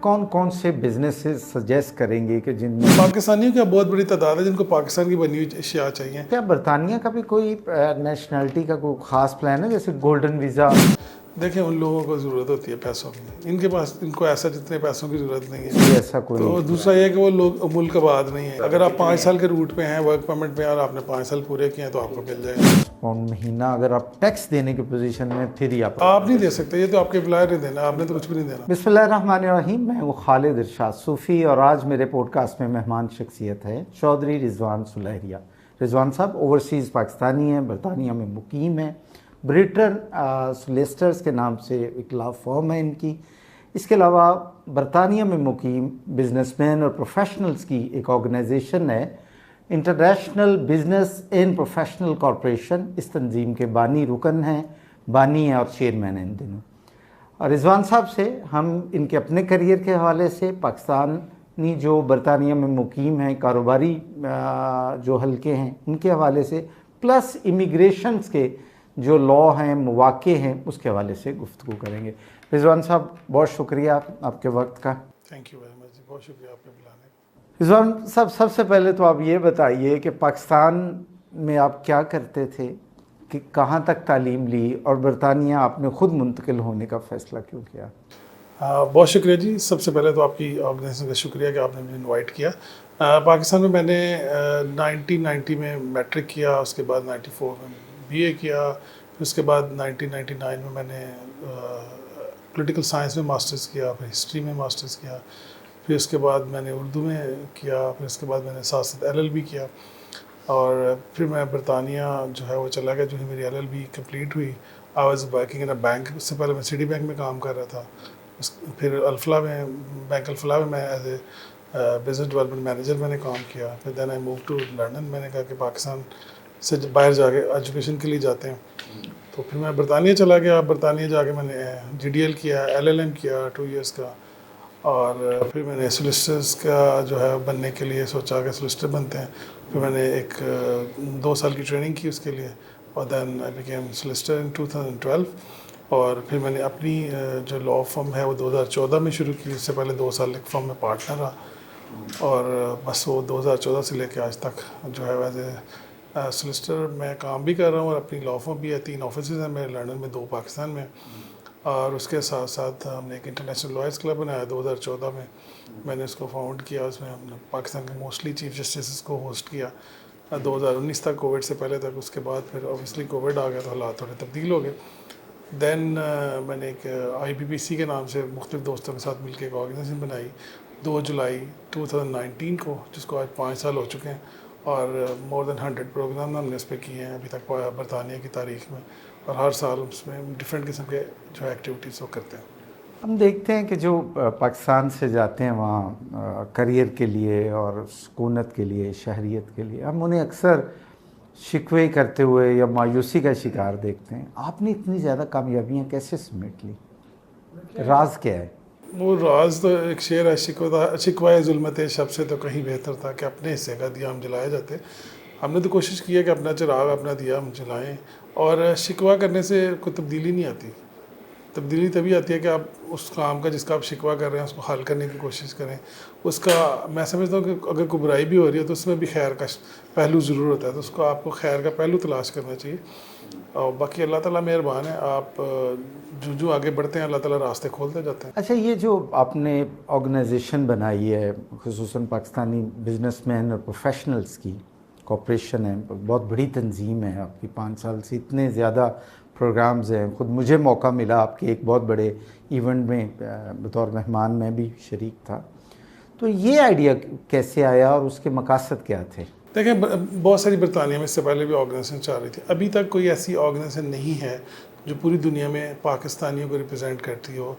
کون کون سے بزنسز سجیسٹ کریں گے کہ جن میں پاکستانیوں کی بہت بڑی تعداد ہے جن کو پاکستان کی بنی ہوئی اشیاء چاہیے. کیا برطانیہ کا بھی کوئی نیشنلٹی کا کوئی خاص پلان ہے جیسے گولڈن ویزا؟ دیکھیں ان لوگوں کو ضرورت ہوتی ہے پیسوں کی، ان کے پاس ان کو ایسا جتنے پیسوں کی ضرورت نہیں ہے. ایسا کوئی تو دوسرا یہ ہے کہ وہ لوگ ملک آباد نہیں ہیں. اگر آپ 5 سال کے روٹ پہ ہیں، ورک پرمٹ پہ ہیں اور آپ نے 5 سال پورے کیے ہیں تو آپ کو مل جائے گا. پاؤنڈ مہینہ اگر آپ ٹیکس دینے کی پوزیشن میں پھر ہی آپ نہیں دے سکتے، یہ تو آپ کے امپلائر نے دینا، آپ نے تو کچھ بھی نہیں دینا. بسم اللہ الرحمن الرحیم. میں ہوں خالد ارشاد صوفی اور آج میرے پوڈ کاسٹ میں مہمان شخصیت ہے چودھری رضوان سلہریہ. رضوان صاحب اوورسیز پاکستانی ہیں، برطانیہ میں مقیم ہیں. بریٹن سولیسٹرز کے نام سے ایک لا فرم ہے ان کی. اس کے علاوہ برطانیہ میں مقیم بزنس مین اور پروفیشنلز کی ایک آرگنائزیشن ہے international business and professional corporation. اس تنظیم کے بانی رکن ہیں، بانی ہیں اور چیئرمین ہیں ان دنوں. اور رضوان صاحب سے ہم ان کے اپنے کریئر کے حوالے سے، پاکستانی جو برطانیہ میں مقیم ہیں کاروباری جو حلقے ہیں ان کے حوالے سے، پلس امیگریشنز کے جو لا ہیں، مواقع ہیں، اس کے حوالے سے گفتگو کریں گے. رضوان صاحب بہت شکریہ آپ کے وقت کا. تھینک یو ویری مچ، بہت شکریہ آپ کے بلانے کا. رضوان صاحب سب سے پہلے تو آپ یہ بتائیے کہ پاکستان میں آپ کیا کرتے تھے، کہ کہاں تک تعلیم لی اور برطانیہ آپ نے خود منتقل ہونے کا فیصلہ کیوں کیا؟ بہت شکریہ جی. سب سے پہلے تو آپ کی آرگنائزیشن کا شکریہ کہ آپ نے مجھے انوائٹ کیا. پاکستان میں نے 1990 میں میٹرک کیا، اس کے بعد 94 میں بی اے کیا، پھر اس کے بعد 1999 میں نے پولیٹیکل سائنس میں ماسٹرز کیا، پھر ہسٹری میں ماسٹرز کیا، پھر اس کے بعد میں نے اردو میں کیا، پھر اس کے بعد میں نے ساتھ ساتھ LLB کیا، اور پھر میں برطانیہ جو ہے وہ چلا گیا. جو ہی میری LLB کمپلیٹ ہوئی، I was working in a bank. اس سے پہلے میں سٹی بینک میں کام کر رہا تھا. پھر الفلاح میں، بینک الفلاح میں as a business development manager میں نے کام کیا. پھر دین آئی موو ٹو لنڈن. میں نے کہا کہ پاکستان سے باہر جا کے ایجوکیشن کے لیے جاتے ہیں، تو پھر میں برطانیہ چلا گیا. برطانیہ جا کے میں نے GDL کیا، LLM کیا 2 ایئرس کا، اور پھر میں نے سولیسٹرز کا جو ہے بننے کے لیے سوچا کہ سولیسٹر بنتے ہیں. پھر میں نے ایک 2 سال کی ٹریننگ کی اس کے لیے، اور دین آئی بیکیم سولیسٹر ان 2012. اور پھر میں نے اپنی جو لا فرم ہے وہ 2014 میں شروع کی. اس سے پہلے 2 سال ایک فرم میں پارٹنر رہا، اور بس وہ 2014 سے لے کے آج تک جو ہے ایز اے سولیسٹر میں کام بھی کر رہا ہوں. اور اپنی لا فرم بھی ہے، 3 آفیسز ہیں میرے، لنڈن میں 2 پاکستان میں. اور اس کے ساتھ ساتھ ہم نے ایک انٹرنیشنل لائرز کلب بنایا 2014 میں. میں نے اس کو فاؤنڈ کیا. اس میں ہم نے پاکستان کے موسٹلی چیف جسٹسز کو ہوسٹ کیا 2019 تک، کووڈ سے پہلے تک. اس کے بعد پھر اوبیسلی کووڈ آ گیا تو حالات تھوڑے تبدیل ہو گئے. دین میں نے ایک IPPC کے نام سے مختلف دوستوں کے ساتھ مل کے ایک آرگنائزیشن بنائی 2 جولائی 2019 کو، جس کو آج 5 سال ہو چکے ہیں. اور مور دین 100 پروگرام ہم نے اس پہ کیے ہیں ابھی تک برطانیہ کی تاریخ میں. اور ہر سال اس میں ڈفرینٹ قسم کے جو ایکٹیویٹیز وہ کرتے ہیں. ہم دیکھتے ہیں کہ جو پاکستان سے جاتے ہیں وہاں کریئر کے لیے اور سکونت کے لیے، شہریت کے لیے، ہم انہیں اکثر شکوے کرتے ہوئے یا مایوسی کا شکار دیکھتے ہیں. آپ نے اتنی زیادہ کامیابیاں کیسے سمیٹ لی؟ راز کیا ہے؟ وہ راز تو ایک شعر ہے، شکوہ ظلمت شب سے تو کہیں بہتر تھا کہ اپنے حصے کا دیا ہم جلائے جاتے. ہم نے تو کوشش کی ہے کہ اپنا چراغ، اپنا دیا ہم جلائیں. اور شکوہ کرنے سے کوئی تبدیلی نہیں آتی. تبدیلی تبھی آتی ہے کہ آپ اس کام کا جس کا آپ شکوہ کر رہے ہیں اس کو حل کرنے کی کوشش کریں. اس کا میں سمجھتا ہوں کہ اگر کوئی برائی بھی ہو رہی ہے تو اس میں بھی خیر کا پہلو ضرور ہوتا ہے، تو اس کو آپ کو خیر کا پہلو تلاش کرنا چاہیے. اور باقی اللہ تعالیٰ مہربان ہے، آپ جو آگے بڑھتے ہیں اللہ تعالیٰ راستے کھولتے جاتے ہیں. اچھا، یہ جو آپ نے آرگنائزیشن بنائی ہے خصوصاً پاکستانی بزنس مین اور پروفیشنلز کی کارپوریشن ہے، بہت بڑی تنظیم ہے آپ کی. 5 سال سے اتنے زیادہ پروگرامز ہیں. خود مجھے موقع ملا آپ کے ایک بہت بڑے ایونٹ میں بطور مہمان میں بھی شریک تھا. تو یہ آئیڈیا کیسے آیا اور اس کے مقاصد کیا تھے؟ دیکھیں، بہت ساری برطانیہ میں اس سے پہلے بھی آرگنائزیشن چل رہی تھی. ابھی تک کوئی ایسی آرگنائزیشن نہیں ہے جو پوری دنیا میں پاکستانیوں کو ریپرزینٹ کرتی ہو.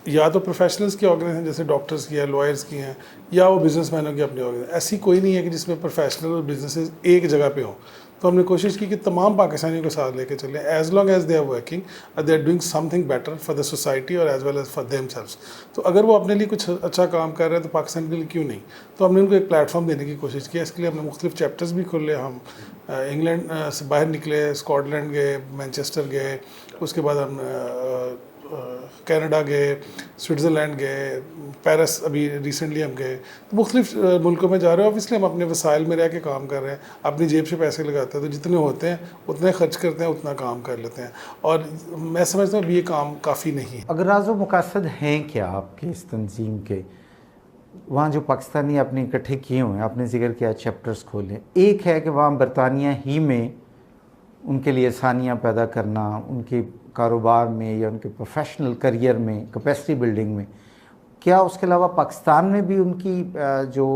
یا تو پروفیشنلز کی آرگنائزیشن جیسے ڈاکٹرز کی ہیں، لائرز کی ہیں، یا وہ بزنس مینوں کی اپنی آرگنائزیشن. ایسی کوئی نہیں ہے کہ جس میں پروفیشنل اور بزنسز ایک جگہ پہ ہوں. تو ہم نے کوشش کی کہ تمام پاکستانیوں کے ساتھ لے کے چلیں، as long as they are working they are doing something better for the society اور as well as for themselves. تو اگر وہ اپنے لیے کچھ اچھا کام کر رہے ہیں تو پاکستان کے لیے کیوں نہیں. تو ہم نے ان کو ایک پلیٹ فارم دینے کی کوشش کی. اس کے لیے ہم نے مختلف چیپٹرز بھی کھولے. ہم انگلینڈ سے باہر نکلے، اسکاٹ لینڈ گئے، مینچسٹر گئے. اس کے بعد ہم کینیڈا گئے, سوئٹزرلینڈ گئے, پیرس ابھی ریسنٹلی ہم گئے, تو مختلف ملکوں میں جا رہے ہیں. آبویسلی ہم اپنے وسائل میں رہ کے کام کر رہے ہیں, اپنی جیب سے پیسے لگاتے ہیں, تو جتنے ہوتے ہیں اتنے خرچ کرتے ہیں, اتنا کام کر لیتے ہیں, اور میں سمجھتا ہوں ابھی یہ کام کافی نہیں ہے. اغراض و مقاصد ہیں کیا آپ کے اس تنظیم کے؟ وہاں جو پاکستانی اپنے اکٹھے کیے ہوئے ہیں, آپ نے ذکر کیا چیپٹرز کھولے. ایک ہے کہ وہاں برطانیہ ہی میں ان کے لیے آسانیاں پیدا کرنا, ان کے کاروبار میں یا ان کے پروفیشنل کریئر میں, کیپیسٹی بلڈنگ میں. کیا اس کے علاوہ پاکستان میں بھی ان کی جو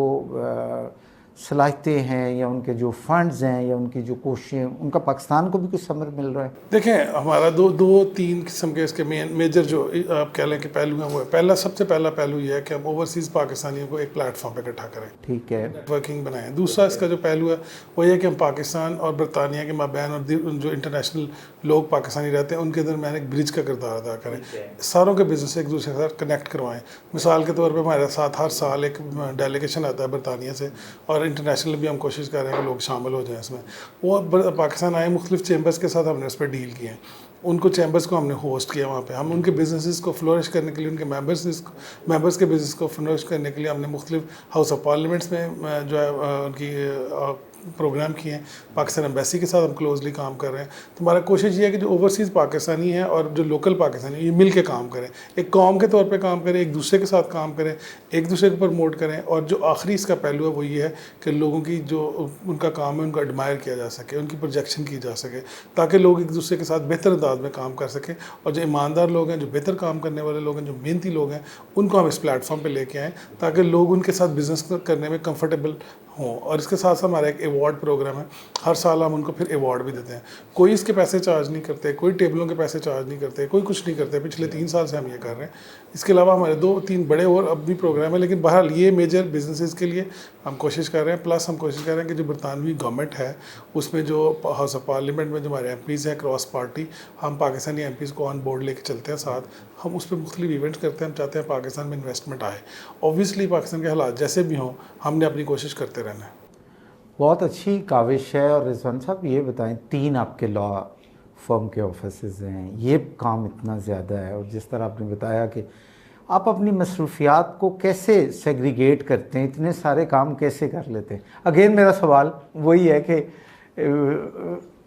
صلاحیتیں ہیں یا ان کے جو فنڈز ہیں یا ان کی جو کوششیں, ان کا پاکستان کو بھی کچھ ثمر مل رہا ہے؟ دیکھیں, ہمارا دو تین قسم کے اس کے میجر جو آپ کہہ لیں کہ پہلو ہیں, وہ ہے سب سے پہلا پہلو یہ ہے کہ ہم اوورسیز پاکستانیوں کو ایک پلیٹ فارم پہ اکٹھا کریں, ٹھیک ہے, نیٹ ورکنگ بنائیں. دوسرا اس کا جو پہلو ہے وہ یہ کہ ہم پاکستان اور برطانیہ کے مابین اور جو انٹرنیشنل لوگ پاکستانی رہتے ہیں ان کے درمیان ایک برج کا کردار ادا کریں. ساروں کے بزنس ایک دوسرے کے ساتھ کنیکٹ کروائیں. مثال کے طور پہ ہمارے ساتھ ہر سال ایک ڈیلیگیشن آتا ہے برطانیہ سے, اور انٹرنیشنل بھی ہم کوشش کر رہے ہیں کہ لوگ شامل ہو جائیں اس میں. وہ پاکستان آئے, مختلف چیمبرز کے ساتھ ہم نے اس پہ ڈیل کیے ہیں, ان کو چیمبرز کو ہم نے ہوسٹ کیا وہاں پہ. ہم ان کے بزنسز کو فلورش کرنے کے لیے, ان کے ممبرز کے بزنس کو فلورش کرنے کے لیے ہم نے مختلف ہاؤس آف پارلیمنٹس میں جو ہے ان کی پروگرام کیے ہیں. پاکستان ایمبیسی کے ساتھ ہم کلوزلی کام کر رہے ہیں. تو ہمارا کوشش یہ ہے کہ جو اوورسیز پاکستانی ہیں اور جو لوکل پاکستانی ہیں, یہ مل کے کام کریں, ایک قوم کے طور پہ کام کریں, ایک دوسرے کے ساتھ کام کریں, ایک دوسرے کو پروموٹ کریں. اور جو آخری اس کا پہلو ہے وہ یہ ہے کہ لوگوں کی جو ان کا کام ہے ان کو ایڈمائر کیا جا سکے, ان کی پروجیکشن کی جا سکے, تاکہ لوگ ایک دوسرے کے ساتھ بہتر انداز میں کام کر سکیں. اور جو ایماندار لوگ ہیں, جو بہتر کام کرنے والے لوگ ہیں, جو محنتی لوگ ہیں, ان کو ہم اس پلیٹ فارم پہ لے کے آئیں تاکہ لوگ ان کے ساتھ بزنس کرنے میں کمفرٹیبل ہوں. اور اس کے ساتھ ساتھ ہمارا ایک ایوارڈ پروگرام ہے, ہر سال ہم ان کو پھر ایوارڈ بھی دیتے ہیں. کوئی اس کے پیسے چارج نہیں کرتے, کوئی ٹیبلوں کے پیسے چارج نہیں کرتے, کوئی کچھ نہیں کرتے. پچھلے 3 سال سے ہم یہ کر رہے ہیں. اس کے علاوہ ہمارے 2-3 بڑے اور اب بھی پروگرام ہیں, لیکن بہرحال یہ میجر بزنسز کے لیے ہم کوشش کر رہے ہیں. پلس ہم کوشش کر رہے ہیں کہ جو برطانوی گورنمنٹ ہے اس میں جو ہاؤس آف پارلیمنٹ میں جو ہمارے ایم پیز ہیں کراس پارٹی, ہم پاکستانی ایم پیز کو آن بورڈ لے کے چلتے ہیں ساتھ. ہم اس پہ مختلف ایونٹس کرتے ہیں. ہم چاہتے ہیں پاکستان میں انویسٹمنٹ آئے. اوبویسلی پاکستان کے حالات جیسے بھی ہوں, ہم نے اپنی کوشش کرتے رہنا ہے. بہت اچھی کاوش ہے. اور رضوان صاحب یہ بتائیں, 3 آپ کے لا فرم کے آفیسز ہیں, یہ کام اتنا زیادہ ہے, اور جس طرح آپ نے بتایا کہ آپ اپنی مصروفیات کو کیسے سیگریگیٹ کرتے ہیں, اتنے سارے کام کیسے کر لیتے ہیں؟ اگین میرا سوال وہی ہے کہ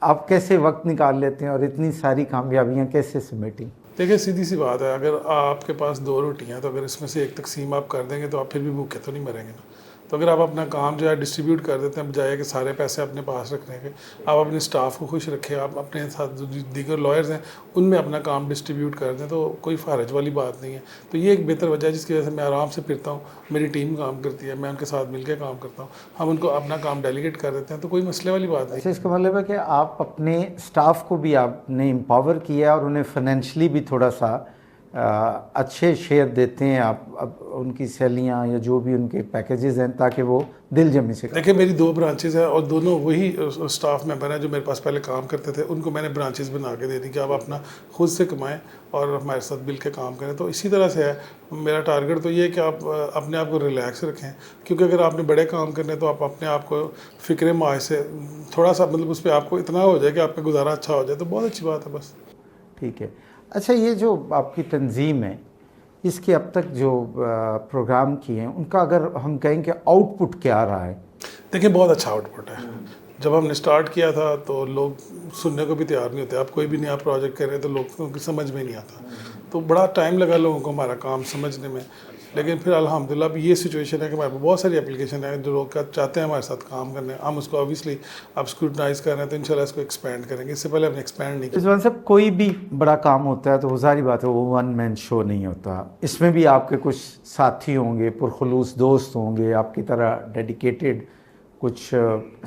آپ کیسے وقت نکال لیتے ہیں اور اتنی ساری کامیابیاں کیسے سمیٹیں؟ دیکھیں, سیدھی سی بات ہے, اگر آپ کے پاس 2 روٹیاں, تو اگر اس میں سے ایک تقسیم آپ کر دیں گے تو آپ پھر بھی بھوکے تو نہیں مریں گے نا. تو اگر آپ اپنا کام جو ہے ڈسٹریبیوٹ کر دیتے ہیں, بجائے کہ سارے پیسے اپنے پاس رکھنے کے, آپ اپنے اسٹاف کو خوش رکھیں, آپ اپنے ساتھ جو دیگر لائرز ہیں ان میں اپنا کام ڈسٹریبیوٹ کر دیں, تو کوئی حرج والی بات نہیں ہے. تو یہ ایک بہتر وجہ ہے جس کی وجہ سے میں آرام سے پھرتا ہوں, میری ٹیم کام کرتی ہے, میں ان کے ساتھ مل کے کام کرتا ہوں, ہم ان کو اپنا کام ڈیلیگیٹ کر دیتے ہیں, تو کوئی مسئلے والی بات نہیں. اس کا مطلب ہے کہ آپ اپنے اسٹاف کو بھی آپ نے امپاور کیا اور انہیں فائنینشلی بھی تھوڑا سا اچھے شیئر دیتے ہیں آپ ان کی سیلیاں یا جو بھی ان کے پیکیجز ہیں, تاکہ وہ دل جمی سے. دیکھیں, میری 2 برانچز ہیں اور دونوں وہی اسٹاف ممبر ہیں جو میرے پاس پہلے کام کرتے تھے. ان کو میں نے برانچز بنا کے دے دی کہ آپ اپنا خود سے کمائیں اور ہمارے ساتھ مل کے کام کریں. تو اسی طرح سے ہے میرا ٹارگٹ. تو یہ ہے کہ آپ اپنے آپ کو ریلیکس رکھیں, کیونکہ اگر آپ نے بڑے کام کرنے تو آپ اپنے آپ کو فکر معاش سے تھوڑا سا مطلب اس پہ آپ کو اتنا ہو جائے کہ آپ کا گزارا اچھا ہو جائے, تو بہت اچھی بات ہے. بس ٹھیک ہے. اچھا, یہ جو آپ کی تنظیم ہے, اس کے اب تک جو پروگرام کیے ہیں, ان کا اگر ہم کہیں کہ آؤٹ پٹ کیا رہا ہے؟ دیکھیں, بہت اچھا آؤٹ پٹ ہے. جب ہم نے سٹارٹ کیا تھا تو لوگ سننے کو بھی تیار نہیں ہوتے. آپ کوئی بھی نیا پروجیکٹ کر رہے ہیں تو لوگوں کی سمجھ میں نہیں آتا, تو بڑا ٹائم لگا لوگوں کو ہمارا کام سمجھنے میں. لیکن پھر الحمدللہ اب یہ سچویشن ہے کہ ہمارے پاس بہت ساری اپلیکیشن ہیں جو لوگ چاہتے ہیں ہمارے ساتھ کام کرنے. ہم اس کو اوبیسلی اب اسکروٹنائز کر رہے ہیں, تو انشاءاللہ اس کو ایکسپینڈ کریں گے. اس سے پہلے ہم نے ایکسپینڈ نہیں کیا. رضوان صاحب, کوئی بھی بڑا کام ہوتا ہے تو وہ ظاہری بات ہے وہ 1 مین شو نہیں ہوتا. اس میں بھی آپ کے کچھ ساتھی ہوں گے, پرخلوص دوست ہوں گے, آپ کی طرح ڈیڈیکیٹڈ کچھ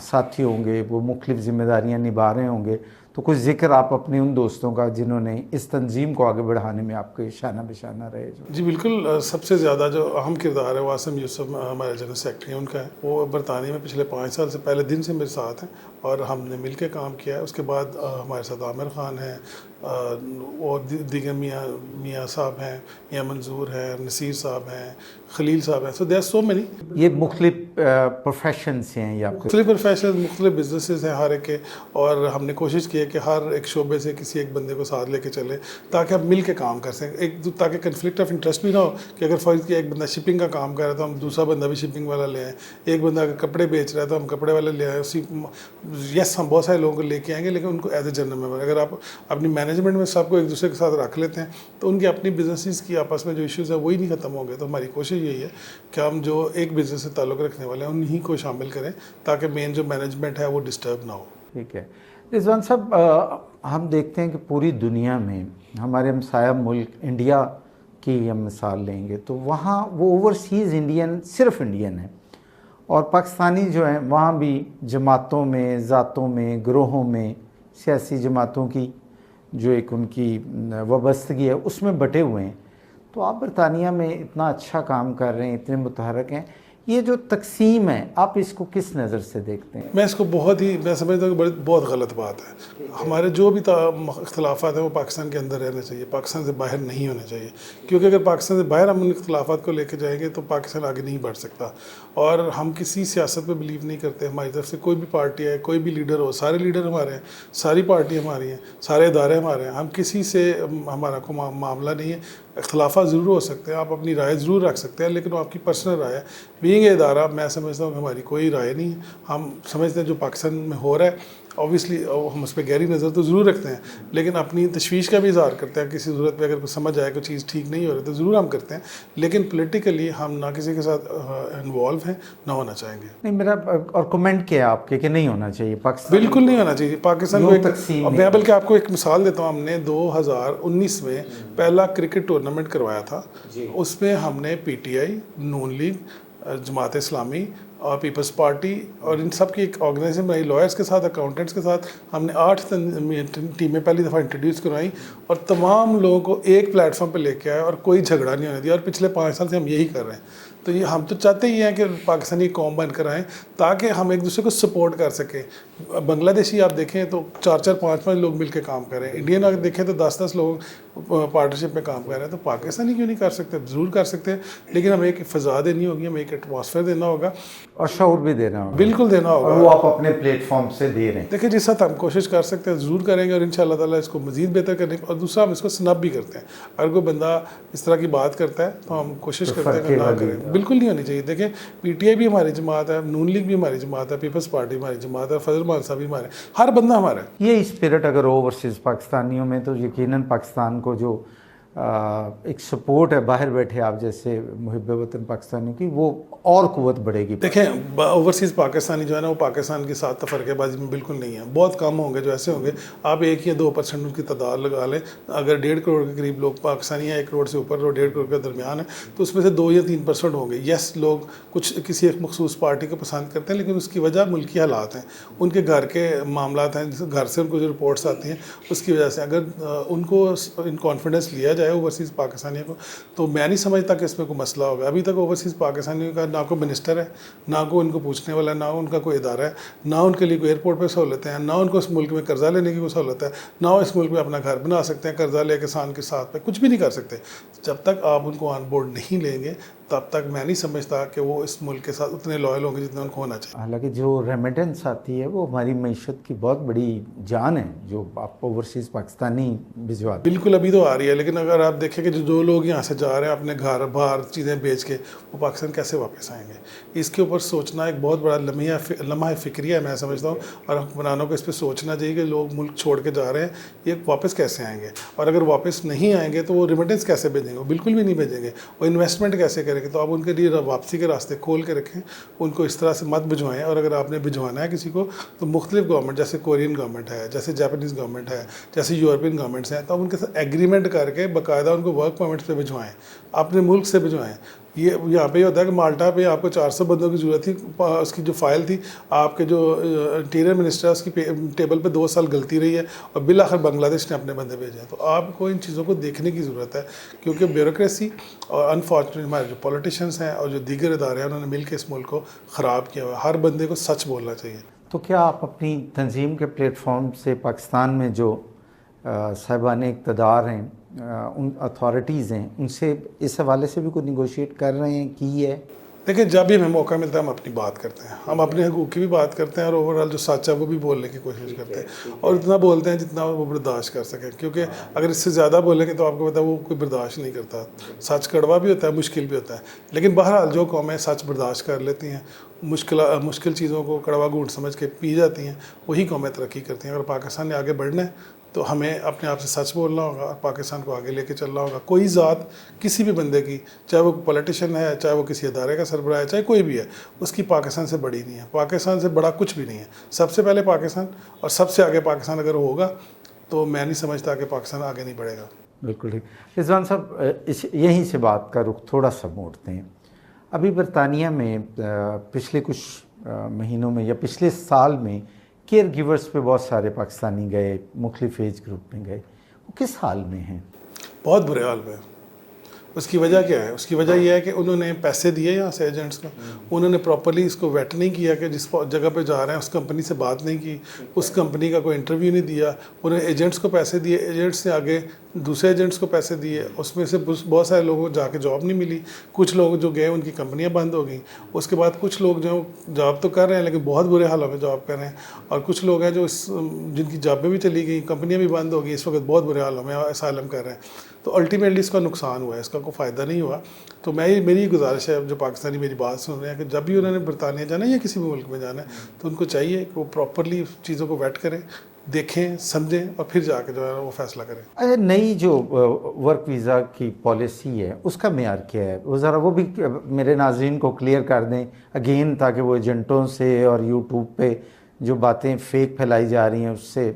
ساتھی ہوں گے, وہ مختلف ذمہ داریاں نبھا رہے ہوں گے. تو کچھ ذکر آپ اپنے ان دوستوں کا جنہوں نے اس تنظیم کو آگے بڑھانے میں آپ کے شانہ بشانہ رہے. جی بالکل, سب سے زیادہ جو اہم کردار ہے وہ عاصم یوسف ہمارے جنرل سیکرٹری ہیں, ان کا ہے. وہ برطانیہ میں پچھلے 5 سال سے پہلے دن سے میرے ساتھ ہیں اور ہم نے مل کے کام کیا ہے. اس کے بعد ہمارے ساتھ عامر خان ہیں, اور دیگر میاں صاحب ہیں, میاں منظور ہے, نصیر صاحب ہیں, خلیل صاحب ہیں. سو دیر آر سو مینی. یہ مختلف پروفیشن سے ہیں یا مختلف پروفیشن, مختلف بزنسز ہیں ہر ایک کے, اور ہم نے کوشش کی ہے کہ ہر ایک شعبے سے کسی ایک بندے کو ساتھ لے کے چلیں تاکہ ہم مل کے کام کر سکیں, تاکہ کنفلکٹ آف انٹرسٹ بھی نہ ہو کہ اگر فرض کیا ایک بندہ شپنگ کا کام کر رہا ہے تو ہم دوسرا بندہ بھی شپنگ والا لے آئیں, ایک بندہ اگر کپڑے بیچ رہا ہے تو ہم کپڑے والے لے آئیں. یس ہم بہت سارے لوگوں کو لے کے آئیں گے, لیکن ان کو ایز اے جنرل ممبر اگر آپ اپنی مینجمنٹ میں سب کو ایک دوسرے کے ساتھ رکھ لیتے ہیں تو ان کی اپنی بزنسز کی آپس میں جو ایشوز ہیں وہی نہیں ختم ہوں گے. تو ہماری کوشش یہی ہے کہ ہم جو ایک بزنس سے تعلق رکھنے والے ہیں انہیں کو شامل کریں تاکہ مین جو مینجمنٹ ہے وہ ڈسٹرب نہ ہو. ٹھیک ہے رضوان صاحب, ہم دیکھتے ہیں کہ پوری دنیا میں ہمارے ہمسایہ ملک انڈیا کی ہم مثال لیں گے تو وہاں وہ اوورسیز انڈین صرف انڈین ہیں, اور پاکستانی جو ہیں وہاں بھی جماعتوں میں, ذاتوں میں, گروہوں میں, سیاسی جماعتوں کی جو ایک ان کی وابستگی ہے اس میں بٹے ہوئے ہیں. تو آپ برطانیہ میں اتنا اچھا کام کر رہے ہیں, اتنے متحرک ہیں, یہ جو تقسیم ہے آپ اس کو کس نظر سے دیکھتے ہیں؟ میں اس کو میں سمجھتا ہوں کہ بہت غلط بات ہے. ہمارے جو بھی اختلافات ہیں وہ پاکستان کے اندر رہنے چاہیے, پاکستان سے باہر نہیں ہونے چاہیے, کیونکہ اگر پاکستان سے باہر ہم ان اختلافات کو لے کے جائیں گے تو پاکستان آگے نہیں بڑھ سکتا. اور ہم کسی سیاست پہ بلیو نہیں کرتے. ہماری طرف سے کوئی بھی پارٹی ہے, کوئی بھی لیڈر ہو, سارے لیڈر ہمارے ہیں, ساری پارٹی ہماری ہیں, سارے ادارے ہمارے ہیں, ہم کسی سے ہمارا کوئی معاملہ نہیں ہے. اختلافات ضرور ہو سکتے ہیں, آپ اپنی رائے ضرور رکھ سکتے ہیں, لیکن وہ آپ کی پرسنل رائے ہے. بینگ اے ادارہ میں سمجھتا ہوں کہ ہماری کوئی رائے نہیں ہے. ہم سمجھتے ہیں جو پاکستان میں ہو رہا ہے اوبیسلی ہم اس پہ گہری نظر تو ضرور رکھتے ہیں, لیکن اپنی تشویش کا بھی اظہار کرتے ہیں. کسی صورت پہ اگر کوئی سمجھ آئے کوئی چیز ٹھیک نہیں ہو رہی تو ضرور ہم کرتے ہیں, لیکن پولیٹیکلی ہم نہ کسی کے ساتھ انوالو ہیں نہ ہونا چاہیں گے. نہیں میرا اور کمنٹ کیا ہے آپ کے کہ نہیں ہونا چاہیے پاکستان؟ بالکل نہیں ہونا چاہیے پاکستان کو. تقسیم میں بلکہ آپ کو ایک مثال دیتا ہوں. ہم نے 2019 میں پہلا کرکٹ ٹورنامنٹ کروایا تھا. اس میں ہم نے P T I, known league, Jamaat Islami اور پیپلز پارٹی اور ان سب کی ایک آرگنائزیشن بنائی, لائرس کے ساتھ, اکاؤنٹنٹس کے ساتھ. ہم نے 8 ٹیمیں پہلی دفعہ انٹروڈیوس کروائیں اور تمام لوگوں کو ایک پلیٹ فارم پہ لے کے آئے اور کوئی جھگڑا نہیں ہونے دیا. اور پچھلے 5 سال سے ہم یہی کر رہے ہیں. تو یہ ہم تو چاہتے ہی ہیں کہ پاکستانی قوم بن کر آئیں تاکہ ہم ایک دوسرے کو سپورٹ کر سکیں. بنگلہ دیشی آپ دیکھیں تو 4-4 5-5 لوگ مل کے کام کر رہے ہیں. انڈین اگر دیکھیں تو 10-10 لوگ پارٹنرشپ میں کام کر رہے ہیں. تو پاکستانی کیوں نہیں کر سکتے؟ ضرور کر سکتے ہیں, لیکن ہمیں ایک فضا دینی ہوگی, ہمیں ایک ایٹماسفیئر دینا ہوگا اور شعور بھی دینا ہوگا. بالکل دینا ہوگا, اور وہ آپ اپنے پلیٹ فارم سے دے رہے ہیں. دیکھیں جس حد ہم کوشش کر سکتے ہیں ضرور کریں گے, اور انشاءاللہ تعالیٰ اس کو مزید بہتر کرنے کی. اور دوسرا ہم اس کو سنب بھی کرتے ہیں. اگر کوئی بندہ اس طرح کی بات کرتا ہے تو ہم کوشش کرتے ہیں کہ نہ کریں. بالکل نہیں ہونی چاہیے. دیکھیں پی ٹی آئی بھی ہماری جماعت ہے, نون لیگ بھی ہماری جماعت ہے, پیپلز پارٹی ہماری جماعت ہے, فضل مان صاحب بھی ہمارے, ہر بندہ ہمارا ہے. یہ اسپرٹ اگر اوورسیز پاکستانیوں میں تو یقیناً پاکستان کو جو ایک سپورٹ ہے باہر بیٹھے آپ جیسے محب وطن پاکستانیوں کی, وہ اور قوت بڑھے گی. دیکھیں اوورسیز پاکستانی جو ہے نا وہ پاکستان کے ساتھ تفرقہ بازی میں بالکل نہیں ہے. بہت کم ہوں گے جو ایسے ہوں گے. آپ 1 یا 2% ان کی تعداد لگا لیں. اگر 1.5 کروڑ کے قریب لوگ پاکستانی ہیں, 1 کروڑ سے اوپر اور 1.5 کروڑ کے درمیان ہے, تو اس میں سے 2 یا 3% ہوں گے. یس لوگ کچھ کسی ایک مخصوص پارٹی کو پسند کرتے ہیں, لیکن اس کی وجہ ملکی حالات ہیں, ان کے گھر کے معاملات ہیں, گھر سے ان کو جو رپورٹس آتی ہیں اس کی وجہ سے. اگر ان کو ان کانفیڈنس لیا جائے اوورسیز پاکستانیوں کو تو میں نہیں سمجھتا کہ اس میں کوئی مسئلہ ہوگا. ابھی تک اوورسیز پاکستانیوں کا نہ کوئی منسٹر ہے, نہ کوئی ان کو پوچھنے والا ہے, نہ ان کا کوئی ادارہ ہے, نہ ان کے لیے کوئی ایئرپورٹ پہ سہولتیں ہیں, نہ ان کو اس ملک میں قرضہ لینے کی کوئی سہولت ہے, نہ وہ اس ملک میں اپنا گھر بنا سکتے ہیں قرضہ لے کے کسان کے ساتھ پہ, کچھ بھی نہیں کر سکتے. جب تک آپ ان کو آن بورڈ نہیں لیں گے تب تک میں نہیں سمجھتا کہ وہ اس ملک کے ساتھ اتنے لائل ہوں گے جتنا ان کو ہونا چاہیے. حالانکہ جو ریمیٹنس آتی ہے وہ ہماری معیشت کی بہت بڑی جان ہے جو آپ اوورسیز پاکستانی بھجواتے ہیں. بالکل ابھی تو آ رہی ہے, لیکن اگر آپ دیکھیں کہ جو لوگ یہاں سے جا رہے ہیں اپنے گھر باہر چیزیں بیچ کے, وہ پاکستان کیسے واپس آئیں گے؟ اس کے اوپر سوچنا ایک بہت بڑا لمحہ فکری ہے میں سمجھتا ہوں. اور حکمرانوں کو اس پہ سوچنا چاہیے کہ لوگ ملک چھوڑ کے جا رہے ہیں, یہ واپس کیسے آئیں گے؟ اور اگر واپس نہیں آئیں گے تو وہ ریمیٹنس کیسے بھیجیں گے؟ وہ بالکل بھی نہیں بھیجیں گے. وہ انویسٹمنٹ کیسے کریں گے؟ تو آپ ان کے لیے واپسی کے راستے کھول کے رکھیں, ان کو اس طرح سے مت بھجوائیں. اور اگر آپ نے بھجوانا ہے کسی کو تو مختلف گورنمنٹ جیسے کورین گورنمنٹ ہے, جیسے جاپانیز گورنمنٹ ہے, جیسے یورپین گورنمنٹس ہیں, تو آپ ان کے ساتھ ایگریمنٹ کر کے باقاعدہ ان کو ورک پرمٹس پہ بھجوائیں, اپنے ملک سے بھجوائیں. یہ یہاں پہ یہ ہوتا ہے کہ مالٹا پہ آپ کو 400 بندوں کی ضرورت تھی, اس کی جو فائل تھی آپ کے جو انٹیریئر منسٹر ہے اس کی ٹیبل پہ 2 سال غلطی رہی ہے اور بالآخر بنگلہ دیش نے اپنے بندے بھیجے ہیں. تو آپ کو ان چیزوں کو دیکھنے کی ضرورت ہے, کیونکہ بیوروکریسی اور انفارچونیٹلی ہمارے جو پولیٹیشینس ہیں اور جو دیگر ادارے ہیں انہوں نے مل کے اس ملک کو خراب کیا ہوا ہے. ہر بندے کو سچ بولنا چاہیے. تو کیا آپ اپنی تنظیم کے پلیٹ فارم سے پاکستان میں جو صاحبان اقتدار ہیں, ان اتھارٹیز ہیں, ان سے اس حوالے سے بھی کوئی نیگوشیٹ کر رہے ہیں کی ہے؟ دیکھیں جب بھی ہمیں موقع ملتا ہے ہم اپنی بات کرتے ہیں, ہم اپنے حقوق کی بھی بات کرتے ہیں اور اوور آل جو سچ ہے وہ بھی بولنے کی کوشش کرتے ہیں, اور اتنا بولتے ہیں جتنا وہ برداشت کر سکیں, کیونکہ اگر اس سے زیادہ بولیں گے تو آپ کو پتہ ہے وہ کوئی برداشت نہیں کرتا. سچ کڑوا بھی ہوتا ہے, مشکل بھی ہوتا ہے, لیکن بہرحال جو قومیں سچ برداشت کر لیتی ہیں, مشکل چیزوں کو کڑوا گھونٹ سمجھ کے پی جاتی ہیں, وہی قومیں ترقی کرتی ہیں. اگر پاکستان نے آگے بڑھنا ہے تو ہمیں اپنے آپ سے سچ بولنا ہوگا, پاکستان کو آگے لے کے چلنا ہوگا. کوئی ذات کسی بھی بندے کی, چاہے وہ پولیٹیشین ہے, چاہے وہ کسی ادارے کا سربراہ ہے, چاہے کوئی بھی ہے, اس کی پاکستان سے بڑی نہیں ہے. پاکستان سے بڑا کچھ بھی نہیں ہے. سب سے پہلے پاکستان, اور سب سے آگے پاکستان اگر ہوگا تو میں نہیں سمجھتا کہ پاکستان آگے نہیں بڑھے گا. بالکل ٹھیک. رضوان صاحب, یہیں سے بات کا رخ تھوڑا سا موڑتے ہیں. ابھی برطانیہ میں پچھلے کچھ مہینوں میں یا پچھلے سال میں کیئر گیورز پہ بہت سارے پاکستانی گئے, مختلف ایج گروپ میں گئے. وہ کس حال میں ہیں؟ بہت برے حال میں. اس کی وجہ کیا ہے؟ اس کی وجہ یہ ہے کہ انہوں نے پیسے دیے یہاں سے ایجنٹس کو, انہوں نے پراپرلی اس کو ویٹ نہیں کیا کہ جس جگہ پہ جا رہے ہیں اس کمپنی سے بات نہیں کی, اس کمپنی کا کوئی انٹرویو نہیں دیا. انہوں نے ایجنٹس کو پیسے دیے, ایجنٹس نے آگے دوسرے ایجنٹس کو پیسے دیے, اس میں سے بہت سارے لوگوں کو جا کے جاب نہیں ملی. کچھ لوگ جو گئے ان کی کمپنیاں بند ہو گئیں. اس کے بعد کچھ لوگ جو جاب تو کر رہے ہیں لیکن بہت برے حالوں میں جاب کر رہے ہیں, اور کچھ لوگ ہیں جو جن کی جابیں بھی چلی گئیں, کمپنیاں بھی بند ہو گئی, اس وقت بہت برے حالوں میں اسائلم کر رہے ہیں. تو الٹیمیٹلی اس کا نقصان ہوا ہے, اس کا کوئی فائدہ نہیں ہوا. تو میری گزارش ہے, جو پاکستانی میری بات سن رہے ہیں, کہ جب بھی انہوں نے برطانیہ جانا ہے یا کسی بھی ملک میں جانا ہے تو ان کو چاہیے کہ وہ پراپرلی چیزوں کو ویٹ کریں, دیکھیں, سمجھیں, اور پھر جا کے جو ہے وہ فیصلہ کریں. اچھا, نئی جو ورک ویزا کی پالیسی ہے اس کا معیار کیا ہے؟ وہ ذرا وہ بھی میرے ناظرین کو کلیئر کر دیں اگین, تاکہ وہ ایجنٹوں سے اور یوٹیوب پہ جو باتیں فیک پھیلائی جا رہی ہیں اس سے